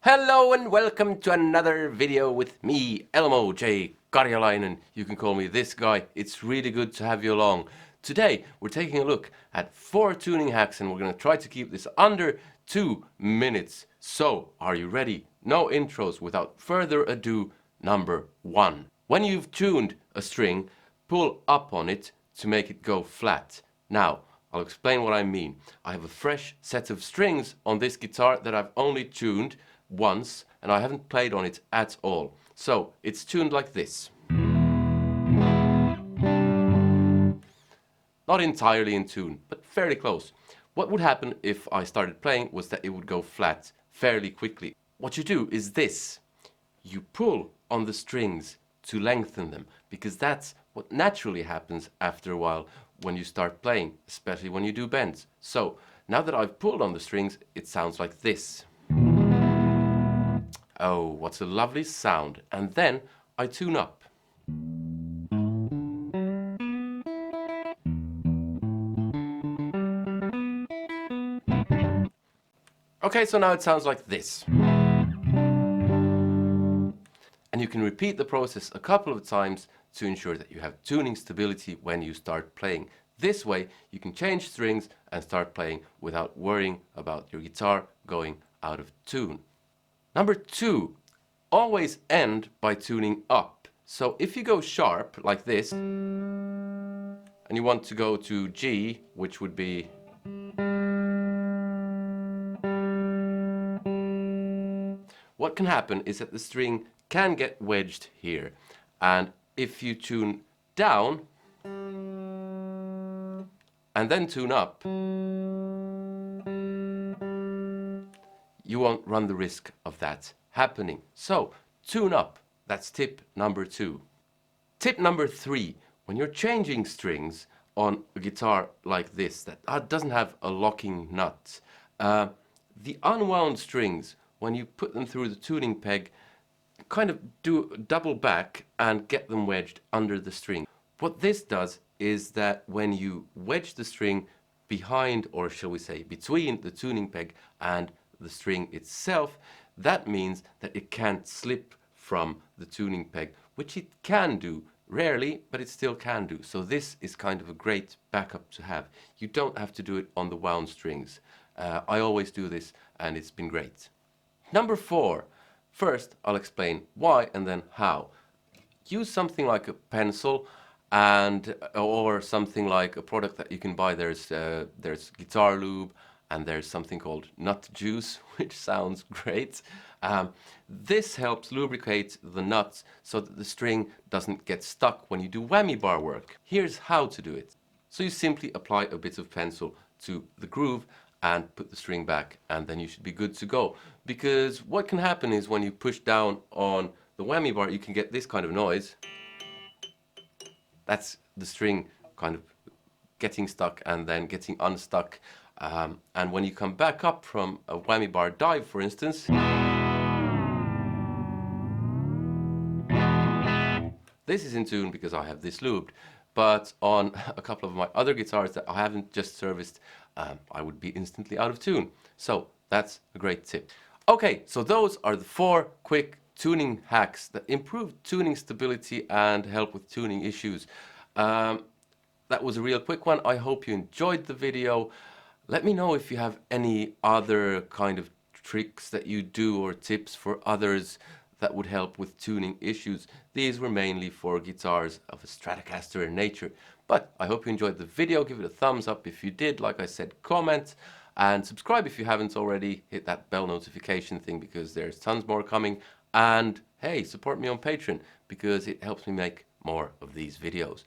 Hello and welcome to another video with me, Elmo J. Karjalainen. You can call me this guy. It's really good to have you along. Today we're taking a look at 4 tuning hacks and we're going to try to keep this under 2 minutes. So, are you ready? No intros. Without further ado, number 1. When you've tuned a string, pull up on it to make it go flat. Now, I'll explain what I mean. I have a fresh set of strings on this guitar that I've only tuned once and I haven't played on it at all. So it's tuned like this. Not entirely in tune, but fairly close. What would happen if I started playing was that it would go flat fairly quickly. What you do is this. You pull on the strings to lengthen them, because that's what naturally happens after a while when you start playing, especially when you do bends. So now that I've pulled on the strings, it sounds like this. Oh, what's a lovely sound. And then I tune up. Okay, so now it sounds like this. And you can repeat the process a couple of times to ensure that you have tuning stability when you start playing. This way you can change strings and start playing without worrying about your guitar going out of tune. Number 2, always end by tuning up. So if you go sharp like this and you want to go to G, which would be what can happen is that the string can get wedged here, and if you tune down and then tune up, you won't run the risk of that happening. So tune up. That's tip number 2. Tip number 3, when you're changing strings on a guitar like this that doesn't have a locking nut, the unwound strings, when you put them through the tuning peg, kind of do double back and get them wedged under the string. What this does is that when you wedge the string behind, or shall we say between, the tuning peg and the string itself, that means that it can't slip from the tuning peg, which it can do. Rarely, but it still can do. So this is kind of a great backup to have. You don't have to do it on the wound strings. I always do this and it's been great. Number 4. First, I'll explain why and then how. Use something like a pencil or something like a product that you can buy. There's guitar lube and there's something called nut juice, which sounds great. This helps lubricate the nuts so that the string doesn't get stuck when you do whammy bar work. Here's how to do it. So you simply apply a bit of pencil to the groove and put the string back, and then you should be good to go. Because what can happen is when you push down on the whammy bar, you can get this kind of noise. That's the string kind of getting stuck and then getting unstuck. And when you come back up from a whammy bar dive, for instance, this is in tune because I have this lubed. But on a couple of my other guitars that I haven't just serviced, I would be instantly out of tune. So that's a great tip. Okay, so those are the 4 quick tuning hacks that improve tuning stability and help with tuning issues. That was a real quick one. I hope you enjoyed the video. Let me know if you have any other kind of tricks that you do or tips for others that would help with tuning issues. These were mainly for guitars of a Stratocaster nature. But I hope you enjoyed the video. Give it a thumbs up if you did. Like I said, comment and subscribe if you haven't already. Hit that bell notification thing because there's tons more coming. And hey, support me on Patreon because it helps me make more of these videos.